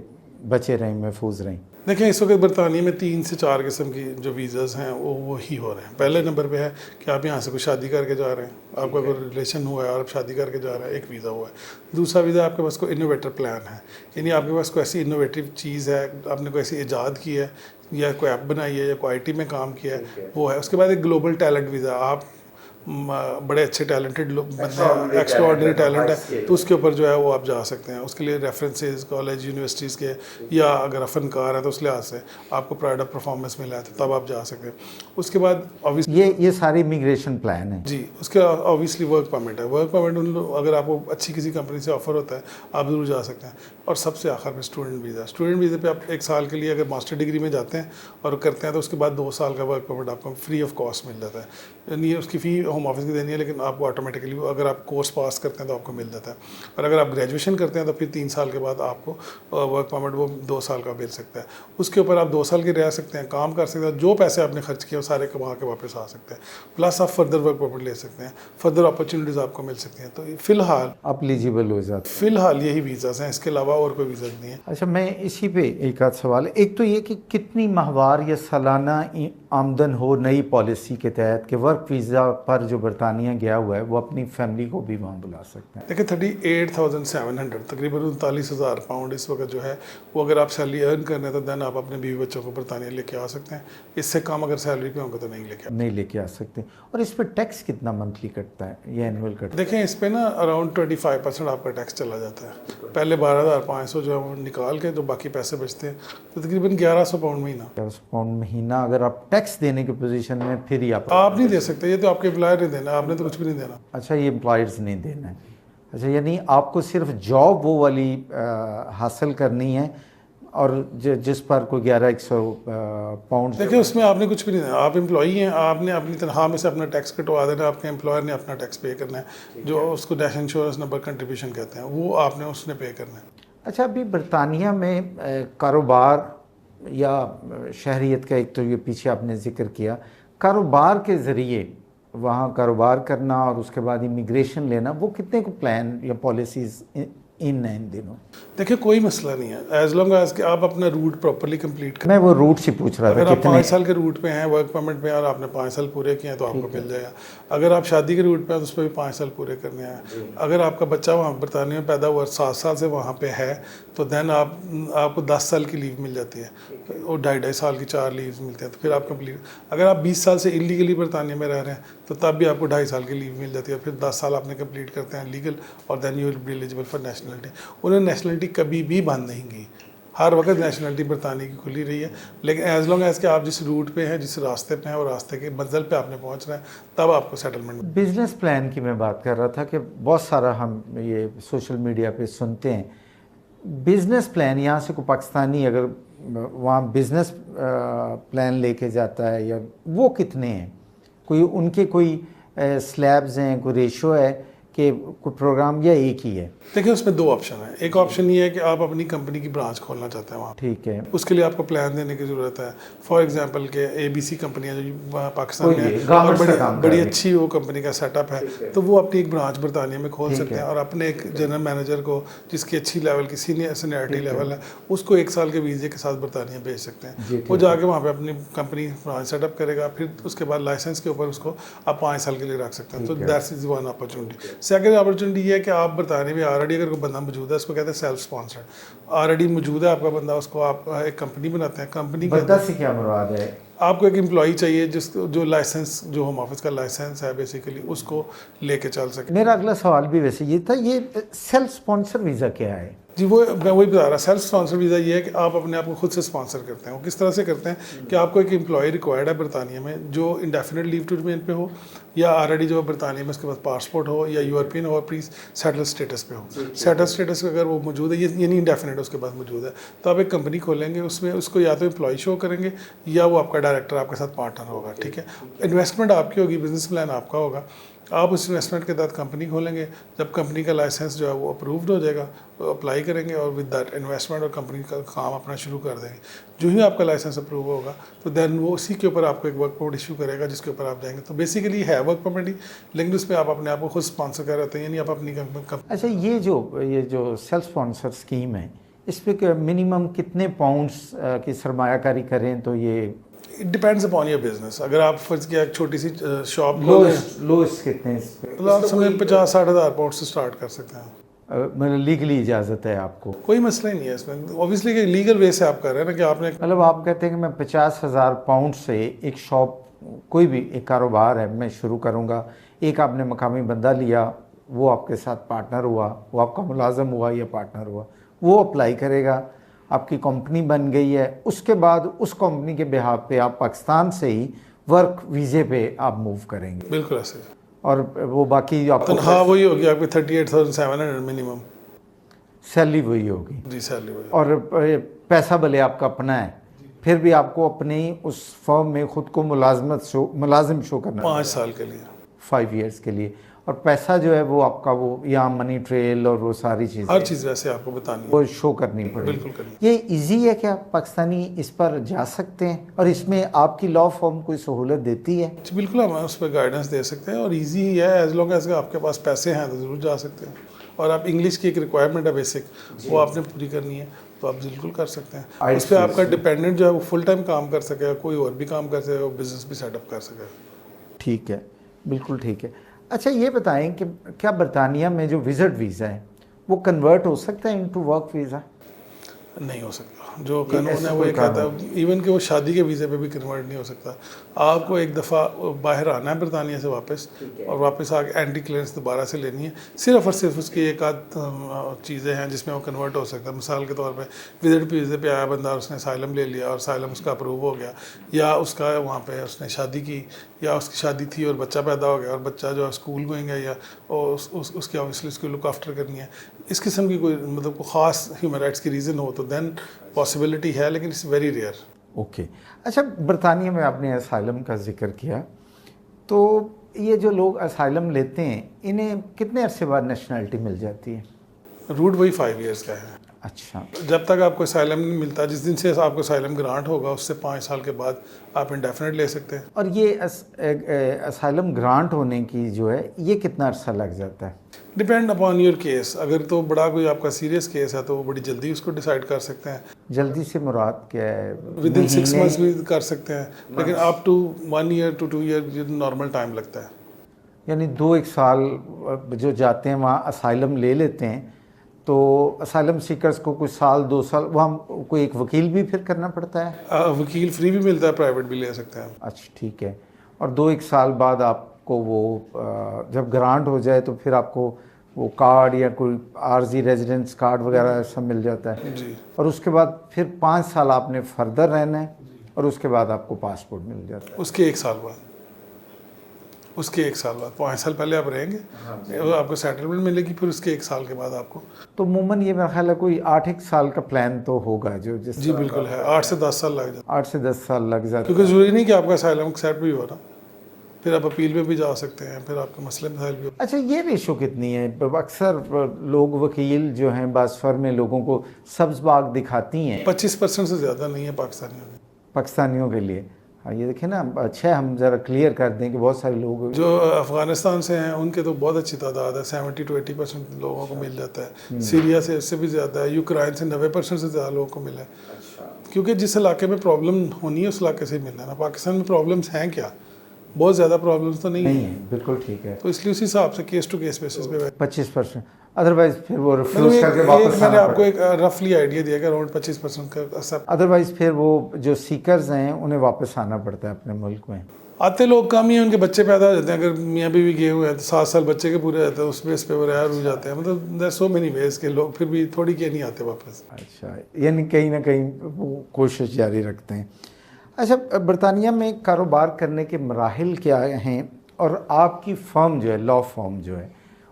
بچے رہیں, محفوظ رہیں. دیکھیں اس وقت برطانیہ میں 3 سے 4 قسم کی جو ویزاز ہیں وہی ہو رہے ہیں. پہلے نمبر پہ ہے کہ آپ یہاں سے کوئی شادی کر کے جا رہے ہیں, آپ کا کوئی ریلیشن ہوا ہے اور آپ شادی کر کے جا رہے ہیں, ایک ویزا ہوا ہے. دوسرا ویزا آپ کے پاس کوئی انوویٹر پلان ہے, یعنی آپ کے پاس کوئی ایسی انوویٹیو چیز ہے, آپ نے کوئی ایسی ایجاد کی ہے یا کوئی ایپ بنائی ہے یا کوئی آئی ٹی میں کام کیا ہے, وہ ہے. اس کے بعد ایک گلوبل ٹیلنٹ ویزا, آپ بڑے اچھے ٹیلنٹڈ لوگ بندے ہیں, ایکسٹرا آرڈنری ٹیلنٹ ہے, تو اس کے اوپر جو ہے وہ آپ جا سکتے ہیں. اس کے لیے ریفرنسز کالج یونیورسٹیز کے, یا اگر فنکار ہیں تو اس لحاظ سے آپ کو پرائڈ آف پرفارمنس ملا ہے تو تب آپ جا سکتے ہیں. اس کے بعد یہ سارے امیگریشن پلان ہیں جی. اس کے اوبیسلی ورک پرمٹ ہے. ورک پرمٹ ان لوگ اگر آپ کو اچھی کسی کمپنی سے آفر ہوتا ہے آپ ضرور جا سکتے ہیں. اور سب سے آخر میں اسٹوڈنٹ ویزا. اسٹوڈنٹ ویزے پہ آپ 1 سال کے لیے اگر ماسٹر ڈگری میں جاتے ہیں اور کرتے ہیں تو اس کے بعد 2 سال کا ورک پرمٹ آپ کو فری آف کاسٹ مل جاتا ہے. یعنی اس کی فی ہوم آفس کی دینی ہے, لیکن آپ کو آٹومیٹکلی اگر آپ کورس پاس کرتے ہیں تو آپ کو مل جاتا ہے. اور اگر آپ گریجویشن کرتے ہیں تو پھر 3 سال کے بعد آپ کو ورک پرمٹ وہ 2 سال کا مل سکتا ہے. اس کے اوپر آپ 2 سال کے رہ سکتے ہیں, کام کر سکتے ہیں, جو پیسے آپ نے خرچ کیے وہ سارے کما کے واپس آ سکتے ہیں. پلس آپ فردر ورک پرمٹ لے سکتے ہیں, فردر اپرچونیٹیز آپ کو مل سکتی ہیں. تو فی الحال آپ ایلیجیبل ہو جاتے ہیں. فی الحال یہی ویزاز ہیں, اس کے علاوہ اور کوئی ویزاز نہیں ہے. اچھا, میں اسی پہ ایک آدھ سوال ہے. ایک تو یہ کہ کتنی ماہوار یا سالانہ آمدن ہو نئی پالیسی کے تحت کہ ورک ویزا پر جو برطانیہ گیا ہوا ہے وہ اپنی فیملی کو بھی وہاں بلا سکتے ہیں؟ دیکھیں 38,700 تقریباً 39,000 پاؤنڈ اس وقت جو ہے وہ اگر آپ سیلری ارن کرنے ہیں تو دین آپ اپنے بیوی بچوں کو برطانیہ لے کے آ سکتے ہیں. اس سے کم اگر سیلری پہ ہوں گے تو نہیں لے کے آ سکتے. اور اس پہ ٹیکس کتنا منتھلی کٹتا ہے یا اینول کٹتا ہے؟ دیکھیں اس پہ نا اراؤنڈ 25% آپ کا ٹیکس چلا جاتا ہے. پہلے 12,500 جو ہے وہ نکال کے جو باقی پیسے بچتے ہیں تو تقریباً 1,100 پاؤنڈ مہینہ. 1,100 پاؤنڈ مہینہ اگر آپ ٹیکس دینے کی پوزیشن میں پھر ہی آپ نہیں دے سکتے, یہ تو آپ کے امپلائر نے دینا ہے, آپ نے تو کچھ بھی نہیں دینا. اچھا, یہ امپلائرز نہیں دینا ہے. اچھا, یعنی آپ کو صرف جاب وہ والی حاصل کرنی ہے اور جس پر کوئی 1,100 پاؤنڈ. دیکھیں اس میں آپ نے کچھ بھی نہیں دینا, آپ امپلائی ہیں, آپ نے اپنی تنخواہ میں سے اپنا ٹیکس کٹوا دینا, آپ کے امپلائر نے اپنا ٹیکس پے کرنا ہے, جو اس کو نیشنل انشورنس نمبر کنٹریبیوشن کہتے ہیں, وہ آپ نے اس نے پے کرنا ہے. اچھا, ابھی برطانیہ میں کاروبار یا شہریت کا ایک تو یہ پیچھے آپ نے ذکر کیا, کاروبار کے ذریعے وہاں کاروبار کرنا اور اس کے بعد امیگریشن لینا, وہ کتنے کو پلان یا پالیسیز ان دنوں؟ دیکھیں کوئی مسئلہ نہیں ہے, ایز لانگ ایز کہ آپ اپنا روٹ پراپرلی کمپلیٹ کریں. میں وہ روٹ سے پوچھ رہا تھا. اگر آپ 5 سال کے روٹ پہ ہیں ورک پرمٹ پہ اور آپ نے 5 سال پورے کیے ہیں تو آپ کو مل جائے گا. اگر آپ شادی کے روٹ پہ ہیں تو اس پہ بھی 5 سال پورے کرنے ہیں. اگر آپ کا بچہ وہاں برطانیہ میں پیدا ہوا 7 سال سے وہاں پہ ہے تو دین آپ کو 10 سال کی لیو مل جاتی ہے, اور 2.5 سال کی 4 لیوز ملتے ہیں, تو پھر آپ کمپلیٹ. اگر آپ 20 سال سے انلیگلی برطانیہ میں رہ رہے ہیں تو تب بھی آپ کو 2.5 سال کی لیو مل جاتی ہے, پھر 10 سال آپ نے کمپلیٹ کرتے ہیں لیگل, اور then you will be eligible for nationality. انہوں نے نیشنلٹی کبھی بھی بند نہیں کی, ہر وقت نیشنلٹی برطانیہ کی کھلی رہی ہے، لیکن ایز لانگ ایز کہ آپ جس روٹ پہ ہیں، جس راستے پہ ہیں اور راستے کے منزل پہ آپ نے پہنچنا ہے، تب آپ کو سیٹلمنٹ. بزنس پلان کی میں بات کر رہا تھا کہ بہت سارا ہم یہ سوشل میڈیا پہ سنتے ہیں بزنس پلان. یہاں سے کوئی پاکستانی اگر وہاں بزنس پلان لے کے جاتا ہے یا وہ کتنے ہیں؟ کوئی ان کے کوئی سلیبز ہیں، کوئی ریشو ہے کہ کوئی پروگرام یا ایک ہی ہے؟ دیکھیں اس میں دو آپشن ہیں. ایک آپشن یہ ہے کہ آپ اپنی کمپنی کی برانچ کھولنا چاہتے ہیں وہاں، ٹھیک ہے، اس کے لیے آپ کو پلان دینے کی ضرورت ہے. فار ایگزامپل کہ ABC کمپنیاں جو پاکستان میں ہیں اور بڑی اچھی وہ کمپنی کا سیٹ اپ ہے، تو وہ اپنی ایک برانچ برطانیہ میں کھول سکتے ہیں اور اپنے ایک جنرل مینیجر کو جس کی اچھی لیول کی سینئرٹی لیول ہے، اس کو 1 سال کے ویزے کے ساتھ برطانیہ بھیج سکتے ہیں. وہ جا کے وہاں پہ اپنی کمپنی برانچ سیٹ اپ کرے گا، پھر اس کے بعد لائسنس کے اوپر اس کو آپ 5 سال کے لیے رکھ سکتے ہیں. تو that's is one opportunity. Second opportunity یہ ہے کہ آپ برطانیہ میں آلریڈی اگر کوئی بندہ موجود ہے، اس کو کہتے ہیں سیلف اسپانسرڈ. آلریڈی موجود ہے آپ کا بندہ، اس کو آپ ایک کمپنی بناتے ہیں. کمپنی بندہ سے کیا مراد ہے؟ آپ کو ایک امپلائی چاہیے جو لائسنس، جو ہوم آفس کا لائسنس ہے بیسیکلی، اس کو لے کے چل سکے. میرا اگلا سوال بھی ویسے یہ تھا، یہ سیلف اسپانسر ویزا کیا ہے؟ جی وہ میں وہی بتا رہا. سیلف اسپانسر ویزا یہ ہے کہ آپ اپنے آپ کو خود سے اسپانسر کرتے ہیں. وہ کس طرح سے کرتے ہیں کہ آپ کو ایک امپلائی ریکوائرڈ ہے برطانیہ میں جو انڈیفینٹ لیو ٹو ریمین پہ ہو، یا آلریڈی جو برطانیہ میں اس کے پاس پاسپورٹ ہو، یا یورپین اور پلیز سیٹل اسٹیٹس پہ ہو. سیٹل اسٹیٹس اگر وہ موجود ہے، یعنی انڈیفینٹ اس کے پاس موجود ہے، تو آپ ایک کمپنی کھولیں گے. اس میں اس کو یا تو امپلائی شو کریں گے یا وہ آپ کا ڈائریکٹر آپ کے ساتھ پارٹنر ہوگا. ٹھیک ہے، انویسٹمنٹ آپ کی ہوگی، بزنس پلان آپ کا ہوگا. آپ اس انویسٹمنٹ کے تحت کمپنی کھولیں گے. جب کمپنی کا لائسنس جو ہے وہ اپرووڈ ہو جائے گا، اپلائی کریں گے اور ود دیٹ انویسٹمنٹ اور کمپنی کا کام اپنا شروع کر دیں گے. جو ہی آپ کا لائسنس اپروو ہوگا تو دین وہ اسی کے اوپر آپ کو ایک ورک پرمٹ ایشو کرے گا، جس کے اوپر آپ جائیں گے. تو بیسیکلی ہے ورک پرمٹ ہی، لیکن اس میں آپ اپنے آپ کو خود اسپانسر کر رہتے ہیں، یعنی آپ اپنی اچھا، یہ جو سیلف اسپانسر اسکیم ہے، اس پہ منیمم کتنے پاؤنڈس کی سرمایہ کاری کریں تو یہ؟ It depends upon your business. اگر آپ فرض کیا ایک چھوٹی سی شاپ لوئسٹ کتنے؟ آپ سمجھیں 50-60 ہزار پاؤنڈ سے اسٹارٹ کر سکتے ہیں. مطلب لیگلی اجازت ہے آپ کو؟ کوئی مسئلہ ہی نہیں ہے اس میں. اوبیسلی کہ لیگل وے سے آپ کر رہے ہیں نا کہ آپ نے مطلب آپ کہتے ہیں کہ میں 50,000 پاؤنڈ سے ایک شاپ، کوئی بھی ایک کاروبار ہے میں شروع کروں گا. ایک آپ نے مقامی بندہ لیا، وہ آپ کے ساتھ پارٹنر ہوا، وہ آپ کا ملازم ہوا یا پارٹنر ہوا، وہ اپلائی کرے گا، آپ کی کمپنی بن گئی ہے. اس کے بعد اس کمپنی کے بہاف پہ آپ پاکستان سے ہی ورک ویزے پہ آپ موو کریں گے. بالکل ایسے. اور وہ باقی آپ کو تنخواہ وہی ہوگی آپ کی 38,700 منیمم. سیلری وہی ہوگی. جی سیلری وہی. اور پیسہ بھلے آپ کا اپنا ہے، پھر بھی آپ کو اپنی اس فرم میں خود کو ملازم شو کرنا 5 سال کے لیے، 5 ایئرس کے لیے. اور پیسہ جو ہے وہ آپ کا وہ یہاں منی ٹریل اور وہ ساری چیزیں، ہر چیز ویسے آپ کو بتانی ہے. وہ شو کرنی پڑے گی. بالکل کرنی. یہ ایزی ہے کیا پاکستانی اس پر جا سکتے ہیں؟ اور اس میں آپ کی لا فرم کوئی سہولت دیتی ہے؟ بالکل ہم اس پہ گائیڈنس دے سکتے ہیں اور ایزی ہی ہے. ایز لانگ ایز آپ کے پاس پیسے ہیں تو ضرور جا سکتے ہیں. اور آپ انگلش کی ایک ریکوائرمنٹ ہے بیسک، وہ آپ نے پوری کرنی ہے تو آپ بالکل کر سکتے ہیں. اس پہ آپ کا ڈپینڈنٹ جو ہے وہ فل ٹائم کام کر سکے، کوئی اور بھی کام کر سکے، بزنس بھی سیٹ اپ کر سکے. ٹھیک ہے، بالکل ٹھیک ہے. اچھا یہ بتائیں کہ کیا برطانیہ میں جو وزٹ ویزا ہے وہ کنورٹ ہو سکتا ہے انٹو ورک ویزا؟ نہیں ہو سکتا. جو قانون ہے وہ یہ کہتا ہے ایون کہ وہ شادی کے ویزے پہ بھی کنورٹ نہیں ہو سکتا. آپ کو ایک دفعہ باہر آنا ہے برطانیہ سے واپس، اور واپس آ کے اینٹی کلیئرنس دوبارہ سے لینی ہے. صرف اور صرف اس کی ایک آدھ چیزیں ہیں جس میں وہ کنورٹ ہو سکتا ہے. مثال کے طور پہ وزٹ ویزے پہ آیا بندہ اور اس نے اسائلم لے لیا اور اسائلم اس کا اپروو ہو گیا، یا اس کا وہاں پہ اس نے شادی کی، یا اس کی شادی تھی اور بچہ پیدا ہو گیا اور بچہ جو ہے اسکول گوئنگ ہے، یا اس کی اوبیسلی اس کی لک آفٹر کرنی ہے. اس قسم کی کوئی مطلب کوئی خاص ہیومن رائٹس کی ریزن ہو تو دین پاسبلٹی ہے، لیکن اٹس ویری ریئر. اوکے. اچھا برطانیہ میں آپ نے اسائلم کا ذکر کیا، تو یہ جو لوگ اسائلم لیتے ہیں انہیں کتنے عرصے بعد نیشنلٹی مل جاتی ہے؟ روٹ وہی 5 ایئرس کا ہے. اچھا. جب تک آپ کو اسائلم نہیں ملتا، جس دن سے آپ کو اسائلم گرانٹ ہوگا اس سے 5 سال کے بعد آپ انڈیفینٹ لے سکتے ہیں. اور یہ اسائلم گرانٹ ہونے کی جو ہے یہ کتنا عرصہ لگ جاتا ہے؟ Depend upon your case. اگر تو بڑا کوئی آپ کا سیریس کیس ہے تو وہ بڑی جلدی اس کو ڈیسائیڈ کر سکتے ہیں. جلدی سے مراد کیا ہے؟ ود ان 6 months بھی کر سکتے ہیں، لیکن up to 1 year to 2 year normal time لگتا ہے. یعنی 2-1 سال جو جاتے ہیں وہاں اسائلم لے لیتے ہیں، تو اسائلم سیکرز کو کوئی سال 2 سال وہاں کوئی ایک وکیل بھی پھر کرنا پڑتا ہے؟ وکیل فری بھی ملتا ہے، پرائیویٹ بھی لے سکتے ہیں. اچھا ٹھیک ہے. اور 2-1 سال بعد آپ کو وہ جب گرانٹ ہو جائے تو پھر آپ کو وہ کارڈ یا کوئی عارضی ریزیڈنس کارڈ وغیرہ سب مل جاتا ہے جی اور اس کے بعد پھر 5 سال آپ نے فردر رہنا ہے اور اس کے بعد آپ کو پاسپورٹ مل جاتا ہے. اس کے 1 سال بعد 5 سال پہلے آپ رہیں گے آپ کو سیٹلمنٹ ملے گی, پھر اس کے 1 سال کے بعد آپ کو. تو عموماً یہ میرا خیال ہے کوئی 8-1 سال کا پلان تو ہوگا جو جس جی بالکل ہے, 8 سے 10 سال لگ جاتے 8 سے 10 سال لگ جاتے کیونکہ ضروری نہیں کہ آپ کا اسائلم ایکسیپٹ بھی ہو نا, پھر آپ اپیل پہ بھی جا سکتے ہیں, پھر آپ کے مسئلے مسائل بھی ہو. اچھا یہ ریشو کتنی ہے؟ اکثر لوگ وکیل جو ہیں بعض فرمیں لوگوں کو سبز باغ دکھاتی ہیں 25% سے زیادہ نہیں ہے پاکستانیوں میں. پاکستانیوں کے لیے. ہاں یہ دیکھیں نا, اچھا ہم ذرا کلیئر کر دیں کہ بہت سارے لوگ جو افغانستان سے ہیں ان کے تو بہت اچھی تعداد ہے, 70 to 80% لوگوں کو مل جاتا ہے. سیریا سے اس سے بھی زیادہ ہے, یوکرائن سے 90% سے زیادہ لوگوں کو ملا ہے. کیونکہ جس علاقے میں پرابلم ہونی ہے اس علاقے سے ہی ملنا ہے نا. پاکستان میں پرابلمس ہیں کیا, بہت زیادہ پرابلمس تو نہیں ہیں, بالکل ٹھیک ہے. تو اس لیے اسی حساب سے کیس ٹو کیس بیسس پہ 25%, ادروائز پھر وہ ریفیوز کر کے واپس میں نے آنا آپ کو ایک رفلی آئیڈیا دیا کہ اراؤنڈ 25% کا اثر. ادروائز پھر وہ جو سیکرز ہیں انہیں واپس آنا پڑتا ہے اپنے ملک میں. آتے لوگ کم ہی ہیں, ان کے بچے پیدا ہو جاتے ہیں, اگر میاں بیوی گئے ہوئے ہیں تو 7 سال بچے کے پورے رہتے ہیں, اس بیس پہ وہ رہا ہو جاتے ہیں. مطلب دیر سو مینی ویز کے لوگ پھر بھی تھوڑی کے نہیں آتے واپس. اچھا, یعنی کہیں نہ کہیں وہ کوشش جاری رکھتے ہیں. اچھا, برطانیہ میں کاروبار کرنے کے مراحل کیا ہیں, اور آپ کی فرم جو ہے لا فرم جو ہے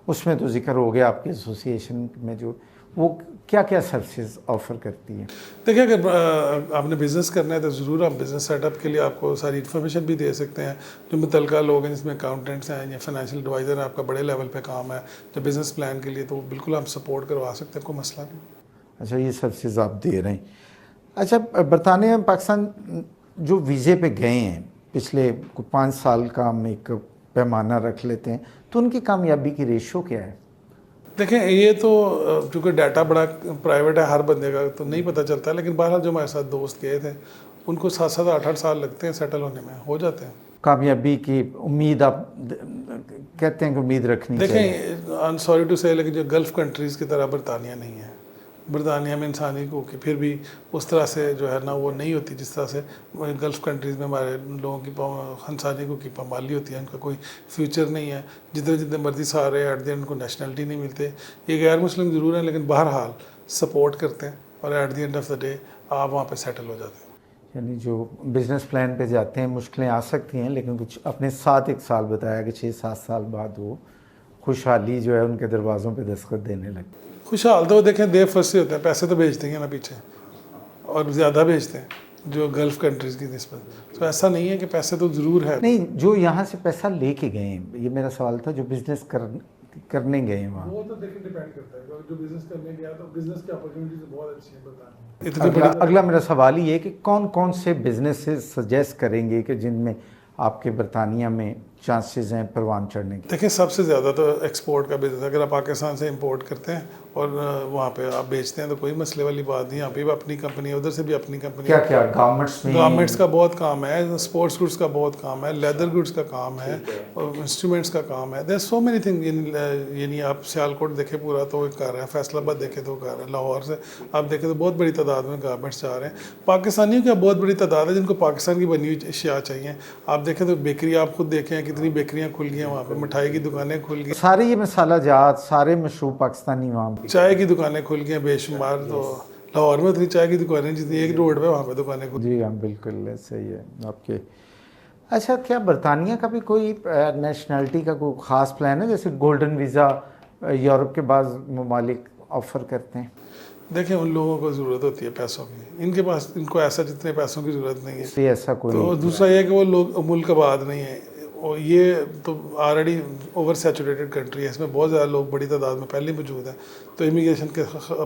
اس میں تو ذکر ہو گیا آپ کی ایسوسیشن میں جو وہ کیا کیا سروسز آفر کرتی ہیں؟ دیکھیں اگر آپ نے بزنس کرنا ہے تو ضرور آپ بزنس سیٹ اپ کے لیے آپ کو ساری انفارمیشن بھی دے سکتے ہیں. جو متعلقہ لوگ ہیں جس میں اکاؤنٹنٹس ہیں یا فائنینشیل ایڈوائزر ہیں, آپ کا بڑے لیول پہ کام ہے جو بزنس پلان کے لیے, تو بالکل آپ سپورٹ کروا سکتے ہیں, کوئی مسئلہ نہیں. اچھا, یہ سروسز آپ دے رہے ہیں. اچھا, برطانیہ میں پاکستان جو ویزے پہ گئے ہیں پچھلے 5 سال کا ہم ایک پیمانہ رکھ لیتے ہیں, تو ان کی کامیابی کی ریشو کیا ہے؟ دیکھیں یہ تو چونکہ ڈیٹا بڑا پرائیویٹ ہے, ہر بندے کا تو نہیں پتہ چلتا, لیکن بہرحال جو ہمارے ساتھ دوست گئے تھے ان کو 7 8 سال لگتے ہیں سیٹل ہونے میں, ہو جاتے ہیں. کامیابی کی امید آپ کہتے ہیں کہ امید رکھنی چاہیے. دیکھیں آئی ایم سوری ٹو سے, لیکن جو گلف کنٹریز کی طرح برطانیہ نہیں ہے. برطانیہ میں انسانی کو کہ پھر بھی اس طرح سے جو ہے نا وہ نہیں ہوتی جس طرح سے گلف کنٹریز میں ہمارے لوگوں کی انسانی کو کی پامالی ہوتی ہے. ان کا کوئی فیوچر نہیں ہے, جتنے مرضی سارے ایٹ دی اینڈ ان کو نیشنلٹی نہیں ملتے. یہ غیر مسلم ضرور ہیں لیکن بہرحال سپورٹ کرتے ہیں, اور at the end of the day آپ وہاں پہ سیٹل ہو جاتے ہیں. یعنی جو بزنس پلان پہ جاتے ہیں مشکلیں آ سکتی ہیں, لیکن کچھ اپنے ساتھ 1 سال بتایا کہ 6-7 سال بعد وہ خوشحالی جو ہے ان کے دروازوں پہ دستخط دینے لگتی. خوشحال تو دیکھیں دیر فرسٹ سے ہوتے ہیں, پیسے تو بھیج دیں گے نا پیچھے, اور زیادہ بھیجتے ہیں جو گلف کنٹریز کی نسبت. تو ایسا نہیں ہے کہ پیسے تو ضرور ہے. نہیں, جو یہاں سے پیسہ لے کے گئے ہیں, یہ میرا سوال تھا, جو بزنس کرنے گئے ہیں وہاں. وہ تو دیکھیں ڈیپینڈ کرتا ہے, جو بزنس کرنے گیا تو بزنس کی اپرچونیٹیز بہت اچھی ہیں برطانیہ. اگلا میرا سوال یہ ہے کہ کون کون سے بزنسز سجیسٹ کریں گے کہ جن میں آپ کے برطانیہ میں چانسز ہیں پروان چڑھنے کے؟ دیکھیں سب سے زیادہ تو ایکسپورٹ کا بزنس. اگر آپ پاکستان سے امپورٹ کرتے ہیں اور وہاں پہ آپ بیچتے ہیں تو کوئی مسئلے والی بات نہیں. یہاں پہ بھی اپنی کمپنی ہے, ادھر سے بھی اپنی کمپنی. کیا کیا گارمنٹس میں؟ گارمنٹس کا بہت کام ہے, اسپورٹس گڈس کا بہت کام ہے, لیدر گڈس کا کام ہے, اور انسٹرومنٹس کا کام ہے. دیر سو مینی تھنگ. یعنی آپ سیالکوٹ دیکھیں پورا تو ایک کار ہے, فیصل آباد دیکھیں تو کار ہے, لاہور سے آپ دیکھیں تو بہت بڑی تعداد میں گارمنٹس جا رہے ہیں. پاکستانیوں کی بہت بڑی تعداد ہے جن کو پاکستان کی بنی ہوئی اشیاء چاہیے. آپ دیکھیں تو بیکری, آپ خود دیکھیں کتنی بیکریاں کھل گئی ہیں وہاں پہ, مٹھائی کی دکانیں کھل گئی, سارے یہ مسالہ جات, سارے مشروب پاکستانی وہاں پہ, چائے کی دکانیں کھل گئی ہیں بے شمار. تو لاہور میں اتنی چائے کی دکانیں جتنی ایک روڈ پہ وہاں پہ دکانیں کھل. جی ہاں بالکل صحیح ہے آپ کے. اچھا, کیا برطانیہ کا بھی کوئی نیشنلٹی کا کوئی خاص پلان ہے, جیسے گولڈن ویزا یورپ کے بعض ممالک آفر کرتے ہیں؟ دیکھیں ان لوگوں کو ضرورت ہوتی ہے پیسوں کی, ان کے پاس ان کو ایسا جتنے پیسوں کی ضرورت نہیں ہے. ایسا کوئی تو دوسرا یہ کہ وہ لوگ ملک آباد نہیں ہیں, اور یہ تو آلریڈی اوور سیچوریٹڈ کنٹری ہے, اس میں بہت زیادہ لوگ بڑی تعداد میں پہلے موجود ہیں, تو امیگریشن کے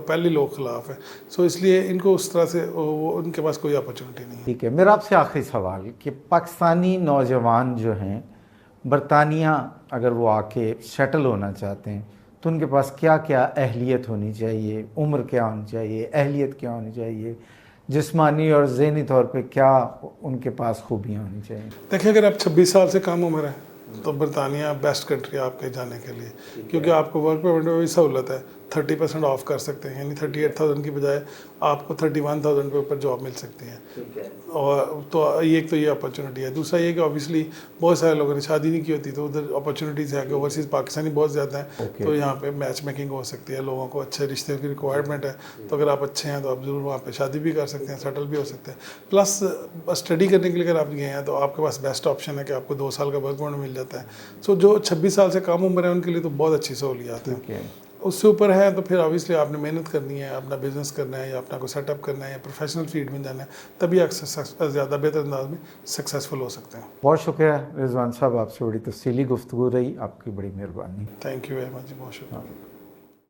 پہلے لوگ خلاف ہیں. سو اس لیے ان کو اس طرح سے وہ ان کے پاس کوئی اپرچونٹی نہیں ہے. ٹھیک ہے, میرا آپ سے آخری سوال کہ پاکستانی نوجوان جو ہیں برطانیہ اگر وہ آ کے سیٹل ہونا چاہتے ہیں تو ان کے پاس کیا کیا اہلیت ہونی چاہیے, عمر کیا ہونی چاہیے, اہلیت کیا ہونی چاہیے, جسمانی اور ذہنی طور پہ کیا ان کے پاس خوبیاں ہونی چاہیے؟ دیکھیں اگر آپ 26 سال سے کم عمر ہے تو برطانیہ بیسٹ کنٹری آپ کے جانے کے لیے, کیونکہ آپ کو ورک پرمٹ میں بھی سہولت ہے. 30% آف کر سکتے ہیں, یعنی 38,000 کی بجائے آپ کو 31,000 کے اوپر جاب مل سکتی ہے. اور تو یہ اپرچونیٹی ہے. دوسرا یہ کہ اوبیسلی بہت سارے لوگوں نے شادی نہیں کی ہوتی, تو ادھر اپرچونیٹیز ہے کہ اوورسیز پاکستانی بہت زیادہ ہیں, تو یہاں پہ میچ میکنگ ہو سکتی ہے, لوگوں کو اچھے رشتے کی ریکوائرمنٹ ہے, تو اگر آپ اچھے ہیں تو آپ ضرور وہاں پہ شادی بھی کر سکتے ہیں, سیٹل بھی ہو سکتے ہیں. پلس اسٹڈی کرنے کے لیے اگر آپ گئے ہیں تو آپ کے پاس بیسٹ آپشن ہے کہ آپ کو 2 سال کا ورک پرمٹ مل جاتا ہے. سو جو 26 سال سے کم عمر ہے ان کے لیے تو بہت اچھی سہولیات ہیں. اس سے اوپر ہے تو پھر اوبیسلی آپ نے محنت کرنی ہے, اپنا بزنس کرنا ہے یا اپنا کو سیٹ اپ کرنا ہے یا پروفیشنل فیلڈ میں جانا ہے, تبھی آپ زیادہ بہتر انداز میں سکسیزفل ہو سکتے ہیں. بہت شکریہ رضوان صاحب, آپ سے بڑی تفصیلی گفتگو رہی, آپ کی بڑی مہربانی. تھینک یو ویری مچ, بہت شکریہ.